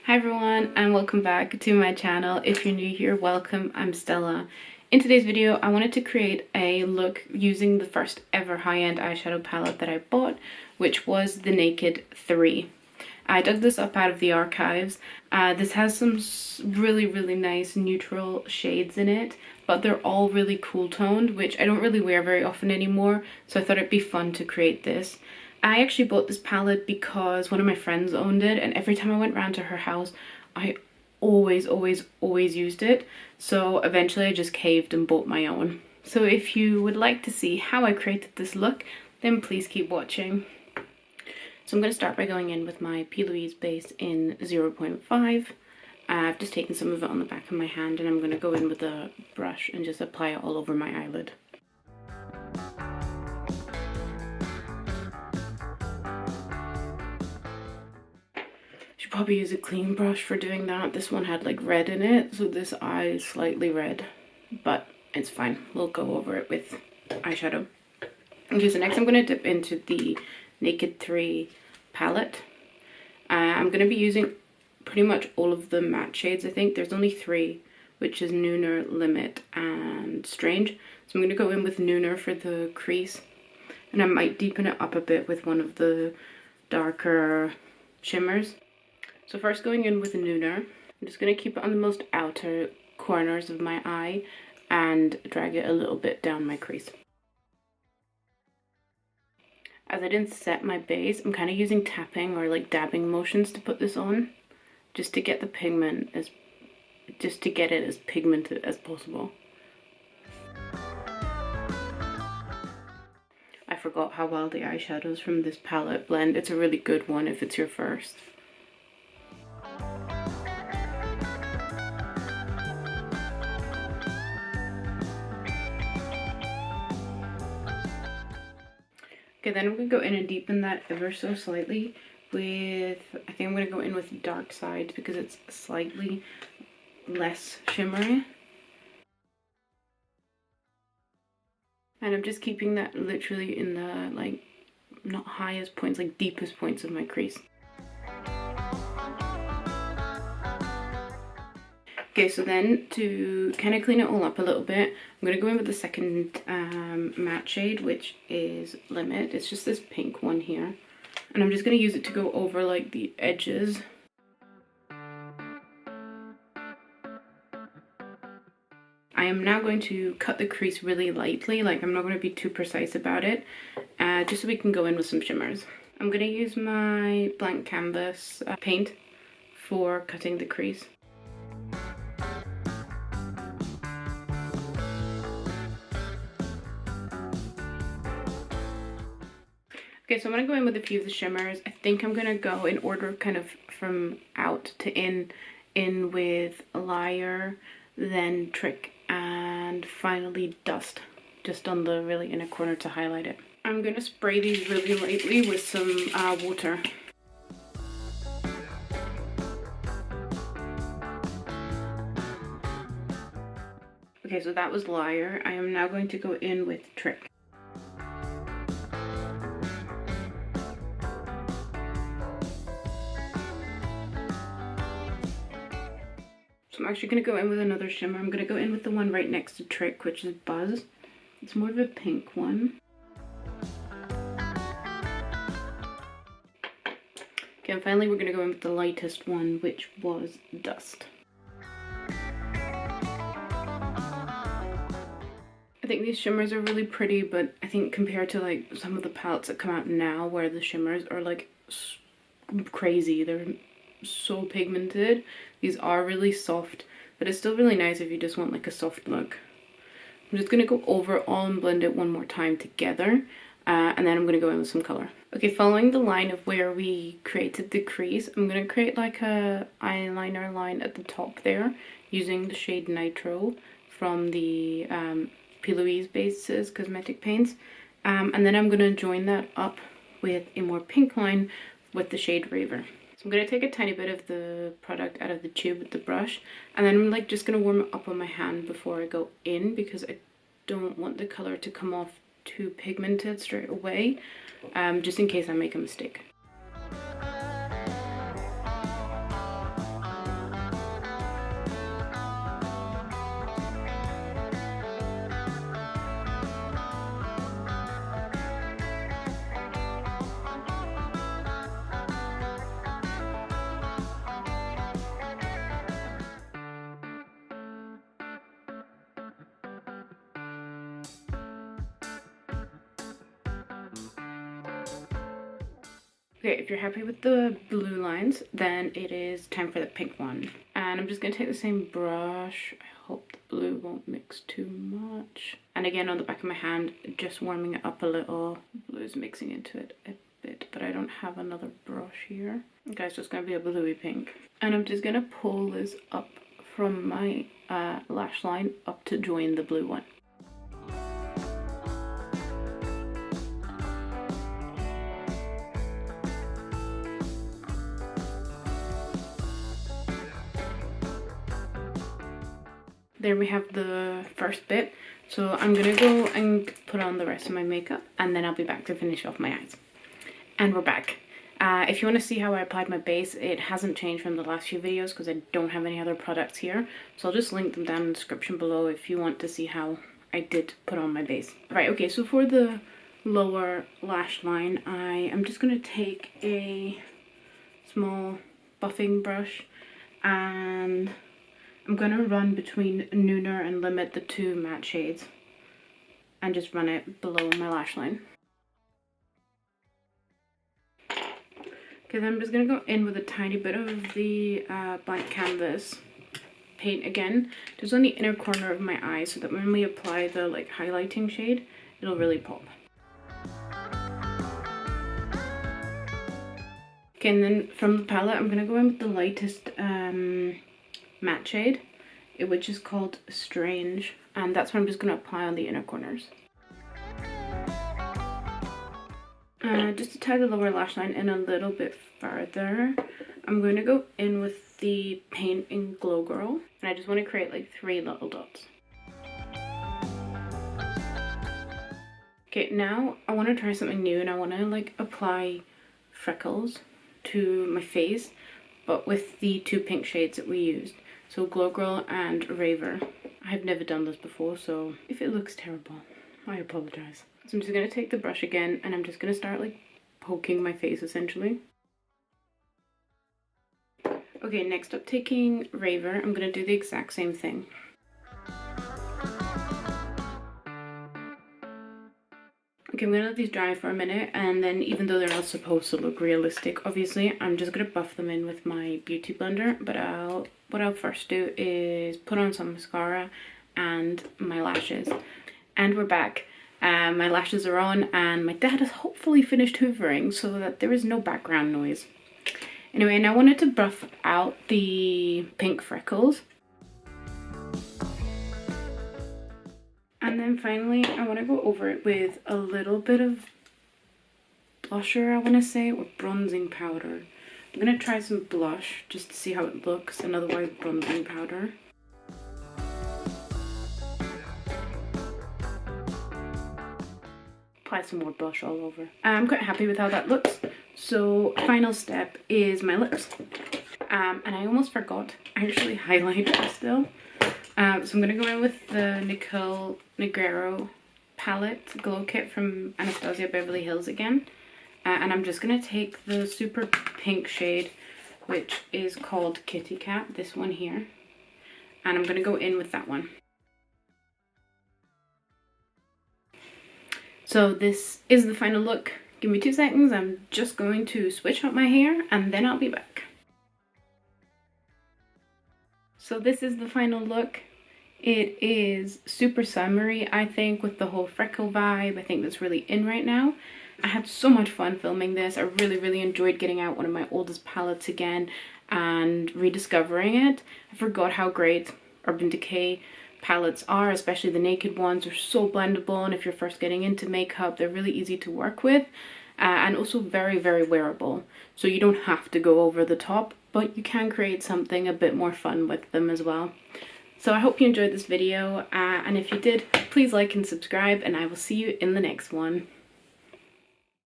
Hi everyone and welcome back to my channel. If you're new here, welcome. I'm Stella. In today's video, I wanted to create a look using the first ever high-end eyeshadow palette that I bought, which was the Naked 3. I dug this up out of the archives. This has some really nice neutral shades in it, but they're all really cool toned, which I don't really wear very often anymore, so I thought it'd be fun to create this. I actually bought this palette because one of my friends owned it, and every time I went round to her house, I always used it. So eventually I just caved and bought my own. So if you would like to see how I created this look, then please keep watching. So I'm going to start by going in with my p.louise base in 0.5. I've just taken some of it on the back of my hand, and I'm going to go in with a brush and just apply it all over my eyelid. Should probably use a clean brush for doing that. This one had like red in it, so this eye is slightly red, but it's fine. We'll go over it with eyeshadow. Okay, so next I'm going to dip into the Naked 3 palette. I'm going to be using pretty much all of the matte shades. I think there's only 3, which is Nooner, Limit, and Strange. So I'm going to go in with Nooner for the crease, and I might deepen it up a bit with one of the darker shimmers. So first, going in with Nooner, I'm just going to keep it on the most outer corners of my eye and drag it a little bit down my crease. As I didn't set my base, I'm kind of using tapping or like dabbing motions to put this on, just to get the pigment just to get it as pigmented as possible. I forgot how well the eyeshadows from this palette blend. It's a really good one if it's your first. Okay, then I'm going to go in and deepen that ever so slightly with, I think I'm going to go in with Dark Side because it's slightly less shimmery. And I'm just keeping that literally in the, like, not highest points, like deepest points of my crease. Okay, so then to kind of clean it all up a little bit, I'm going to go in with the second matte shade, which is Limit. It's just this pink one here. And I'm just going to use it to go over like the edges. I am now going to cut the crease really lightly, like I'm not going to be too precise about it, just so we can go in with some shimmers. I'm going to use my blank canvas paint for cutting the crease. Okay, so I'm going to go in with a few of the shimmers. I think I'm going to go in order kind of from out to in with Liar, then Trick, and finally Dust, just on the really inner corner to highlight it. I'm going to spray these really lightly with some water. Okay, so that was Liar. I am now going to go in with Trick. So I'm actually going to go in with another shimmer. I'm going to go in with the one right next to Trick, which is Buzz. It's more of a pink one. Okay, and finally we're going to go in with the lightest one, which was Dust. I think these shimmers are really pretty, but I think compared to like some of the palettes that come out now where the shimmers are like crazy, they're so pigmented, these are really soft, but it's still really nice if you just want like a soft look. I'm just going to go over it all and blend it one more time together, and then I'm going to go in with some color. Okay, following the line of where we created the crease, I'm going to create like a eyeliner line at the top there using the shade Nitro from the p.louise bases cosmetic paints, and then I'm going to join that up with a more pink line with the shade Raver. So I'm going to take a tiny bit of the product out of the tube with the brush, and then I'm like just going to warm it up on my hand before I go in, because I don't want the color to come off too pigmented straight away, just in case I make a mistake. Okay, if you're happy with the blue lines, then it is time for the pink one. And I'm just going to take the same brush. I hope the blue won't mix too much. And again, on the back of my hand, just warming it up a little. Blue is mixing into it a bit, but I don't have another brush here. Okay, so it's going to be a bluey pink. And I'm just going to pull this up from my lash line up to join the blue one. There we have the first bit. So I'm gonna go and put on the rest of my makeup and then I'll be back to finish off my eyes. And we're back. If you want to see how I applied my base, it hasn't changed from the last few videos because I don't have any other products here. So I'll just link them down in the description below if you want to see how I did put on my base. Right, okay, so for the lower lash line, I am just going to take a small buffing brush and I'm going to run between Nooner and Limit, the two matte shades, and just run it below my lash line. Okay, then I'm just going to go in with a tiny bit of the blank canvas paint again, just on the inner corner of my eye, so that when we apply the like highlighting shade, it'll really pop. Okay, and then from the palette, I'm going to go in with the lightest matte shade, which is called Strange, and that's what I'm just going to apply on the inner corners. Just to tie the lower lash line in a little bit further, I'm going to go in with the paint in Glow Girl, and I just want to create like 3 little dots. Okay, now I want to try something new, and I want to like apply freckles to my face, but with the 2 pink shades that we used. So Glow Girl and Raver. I've never done this before, so if it looks terrible, I apologize. So I'm just going to take the brush again and I'm just going to start like poking my face essentially. Okay, next up, taking Raver, I'm going to do the exact same thing. Okay, I'm going to let these dry for a minute, and then even though they're not supposed to look realistic, obviously, I'm just going to buff them in with my beauty blender. But what I'll first do is put on some mascara and my lashes. And we're back. My lashes are on and my dad has hopefully finished hoovering so that there is no background noise. Anyway, and I wanted to buff out the pink freckles. And then finally, I want to go over it with a little bit of blusher, I want to say, or bronzing powder. I'm going to try some blush just to see how it looks, and otherwise bronzing powder. Apply some more blush all over. I'm quite happy with how that looks. So final step is my lips. And I almost forgot, I actually highlighter still. So I'm going to go in with the Nicole Negrero palette glow kit from Anastasia Beverly Hills again. And I'm just going to take the super pink shade, which is called Kitty Cat, this one here. And I'm going to go in with that one. So this is the final look. Give me 2 seconds, I'm just going to switch up my hair and then I'll be back. So this is the final look. It is super summery, I think, with the whole freckle vibe. I think that's really in right now. I had so much fun filming this. I really enjoyed getting out one of my oldest palettes again and rediscovering it. I forgot how great Urban Decay palettes are, especially the naked ones. Are so blendable, and if you're first getting into makeup, they're really easy to work with, and also very wearable. So you don't have to go over the top, but you can create something a bit more fun with them as well. So I hope you enjoyed this video, and if you did, please like and subscribe, and I will see you in the next one.